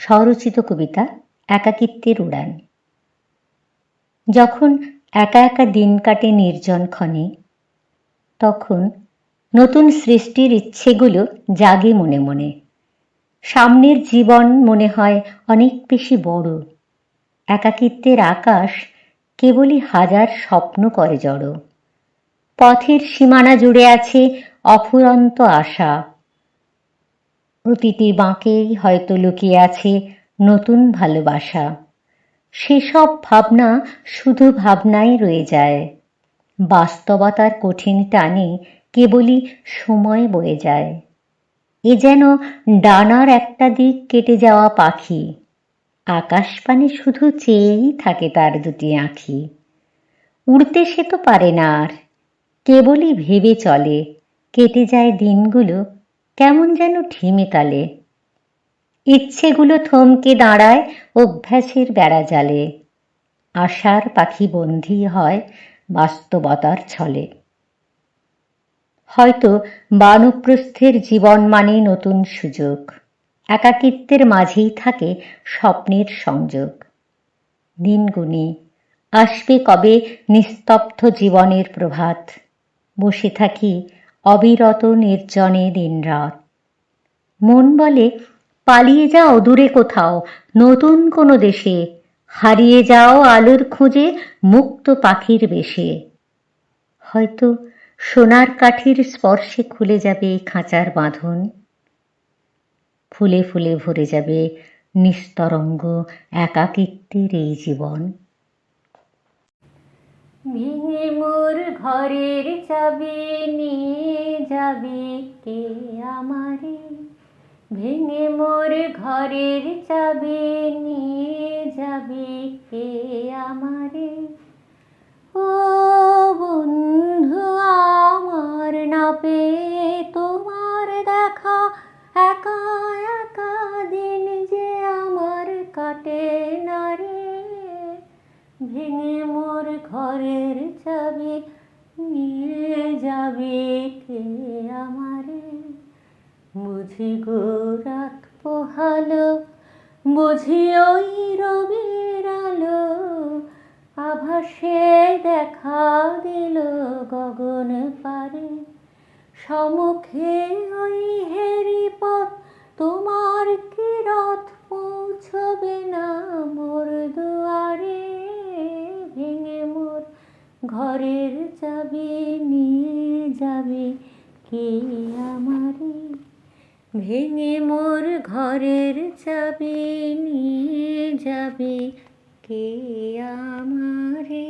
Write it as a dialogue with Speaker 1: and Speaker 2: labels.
Speaker 1: স্বরচিত কবিতা একাকিত্বের উড়ান। যখন একা একা দিন কাটে নির্জন ক্ষণে, তখন নতুন সৃষ্টির ইচ্ছেগুলো জাগে মনে মনে। সামনের জীবন মনে হয় অনেক বেশি বড়। একাকিত্বের আকাশ কেবলই হাজার স্বপ্ন করে জড়ো। পথের সীমানা জুড়ে আছে অফুরন্ত আশা। প্রতিটি বাঁকেই হয়তো লুকিয়ে আছে নতুন ভালোবাসা। সেসব ভাবনা শুধু ভাবনাই রয়ে যায়। বাস্তবতার কঠিন টানে কেবলই সময় বয়ে যায়। এ যেন ডানার একটা দিক কেটে যাওয়া পাখি। আকাশপানে শুধু চেয়েই থাকে তার দুটি আঁখি। উড়তে সে তো পারে না আর, কেবলই ভেবে চলে কেটে যায় দিনগুলো কেমন যেন ঢিমে তালে। ইচ্ছেগুলো থমকে দাঁড়ায় অভ্যাসের বেড়া জালে। আশার পাখি বন্দী হয় বাস্তবতার ছলে। হয়তো বানপ্রস্থের জীবন মানে নতুন সুযোগ। একাকিত্বের মাঝেই থাকে স্বপ্নের সংযোগ। দিন গুনি, আসবে কবে নিস্তব্ধ জীবনের প্রভাত। বসে থাকি অবিরত নির্জনে দিনরাত। মন বলে পালিয়ে যাও দূরে কোথাও নতুন কোনো দেশে, হারিয়ে যাও আলোর খোঁজে মুক্ত পাখির বেশে। হয়তো সোনার কাঠির স্পর্শে খুলে যাবে খাঁচার বাঁধন। ফুলে ফুলে ভরে যাবে নিস্তরঙ্গ একাকিত্বের এই জীবন।
Speaker 2: ভেঙে মোর ঘরের চাবি নিয়ে যাবি কে আমারে, ভেঙে মোর ঘরের চাবি নিয়ে যাবি কে আমারে। ও বন্ধু আমার না পেয়ে তোমার দেখা, একা একা দিন যে আমার কাটে না রে। ভেঙে মোর ঘরের চাবি নিয়ে যাবি কে আমারে। বুঝি গো রাত পোহালো, বুঝি ওই রবির আলো, আভাসে দেখা দিল গগন পারে। সমুখে ওই হেরি পথ, তোমার কি রথ পৌঁছবে না মোর দুয়ারে। ভেঙে মোর ঘরের চাবি নিয়ে যাবি কে আমারে, ভেঙে মোর ঘরের চাবি নিয়ে যাবি কে আমারে।